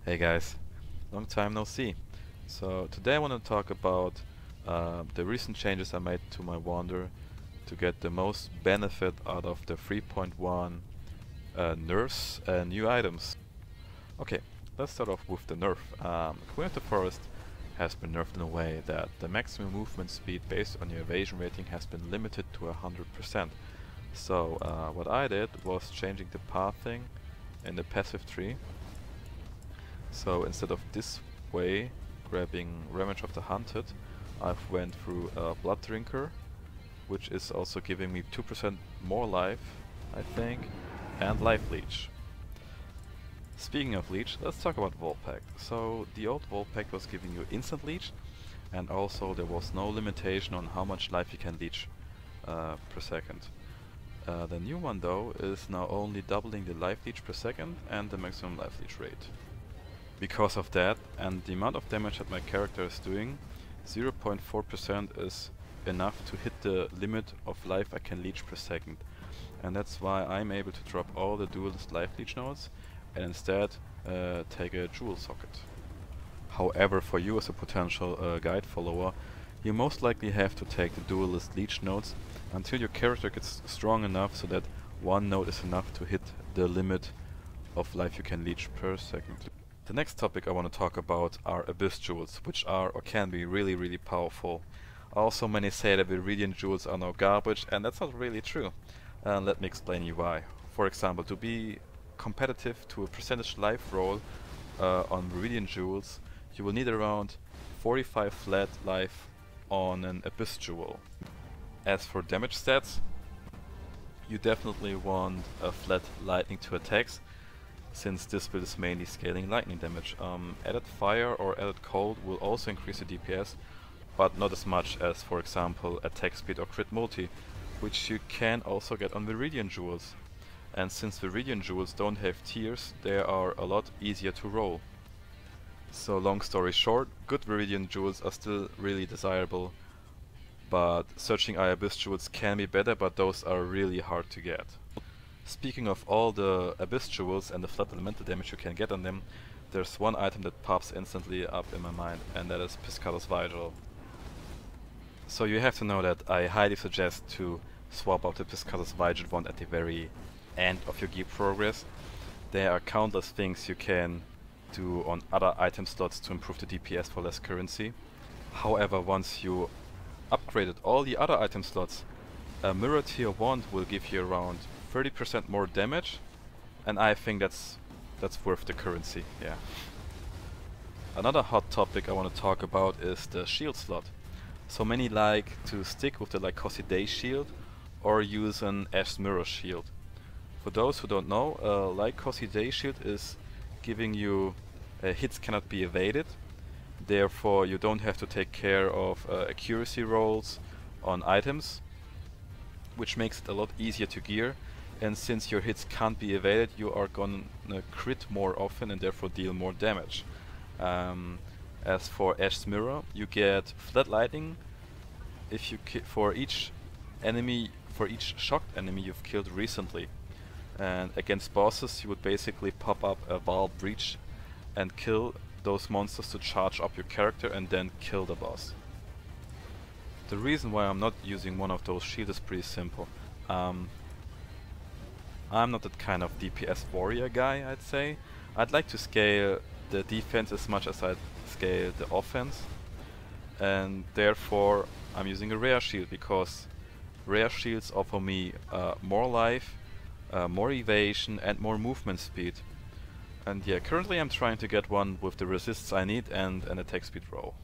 Hey guys, long time no see. So today I want to talk about the recent changes I made to my Wander to get the most benefit out of the 3.1 nerfs and new items. Okay, let's start off with the nerf. Queen of the Forest has been nerfed in a way that the maximum movement speed based on your evasion rating has been limited to 100%. So what I did was changing the pathing in the passive tree. So instead of this way, grabbing Revenge of the Hunted, I've went through Blood Drinker, which is also giving me 2% more life, I think, and Life Leech. Speaking of Leech, let's talk about Volt Pact. So the old Volt Pact was giving you instant Leech, and also there was no limitation on how much life you can leech per second. The new one though is now only doubling the life leech per second and the maximum life leech rate. Because of that and the amount of damage that my character is doing, 0.4% is enough to hit the limit of life I can leech per second. And that's why I'm able to drop all the duelist life leech nodes and instead take a jewel socket. However, for you as a potential guide follower, you most likely have to take the duelist leech nodes until your character gets strong enough so that one node is enough to hit the limit of life you can leech per second. The next topic I want to talk about are Abyss Jewels, which are or can be really powerful. Also, many say that Viridian Jewels are now garbage, and that's not really true. Let me explain you why. For example, to be competitive to a percentage life roll on Viridian Jewels, you will need around 45 flat life on an Abyss Jewel. As for damage stats, you definitely want a flat lightning to attacks, since this build is mainly scaling lightning damage. Added fire or added cold will also increase the DPS, but not as much as, for example, attack speed or crit multi, which you can also get on Viridian Jewels. And since Viridian Jewels don't have tiers, they are a lot easier to roll. So long story short, good Viridian Jewels are still really desirable, but searching Abyss Jewels can be better, but those are really hard to get. Speaking of all the Abyss Jewels and the flat elemental damage you can get on them, there's one item that pops instantly up in my mind, and that is Piscator's Vigil. So you have to know that I highly suggest to swap out the Piscator's Vigil wand at the very end of your gear progress. There are countless things you can do on other item slots to improve the DPS for less currency. However, once you upgraded all the other item slots, a Mirror Tier wand will give you around 30% more damage, and I think that's worth the currency, yeah. Another hot topic I want to talk about is the shield slot. So many like to stick with the Lycosi Day shield or use an Ash's Mirror shield. For those who don't know, Lycosi Day shield is giving you hits cannot be evaded, therefore you don't have to take care of accuracy rolls on items, which makes it a lot easier to gear. And since your hits can't be evaded, you are gonna crit more often and therefore deal more damage. As for Ash's Mirror, you get flat lightning if you for each shocked enemy you've killed recently. And against bosses, you would basically pop up a Vaal Breach and kill those monsters to charge up your character and then kill the boss. The reason why I'm not using one of those shields is pretty simple. I'm not that kind of DPS warrior guy, I'd say. I'd like to scale the defense as much as I'd scale the offense, and therefore I'm using a rare shield, because rare shields offer me more life, more evasion and more movement speed. And yeah, currently I'm trying to get one with the resists I need and an attack speed roll.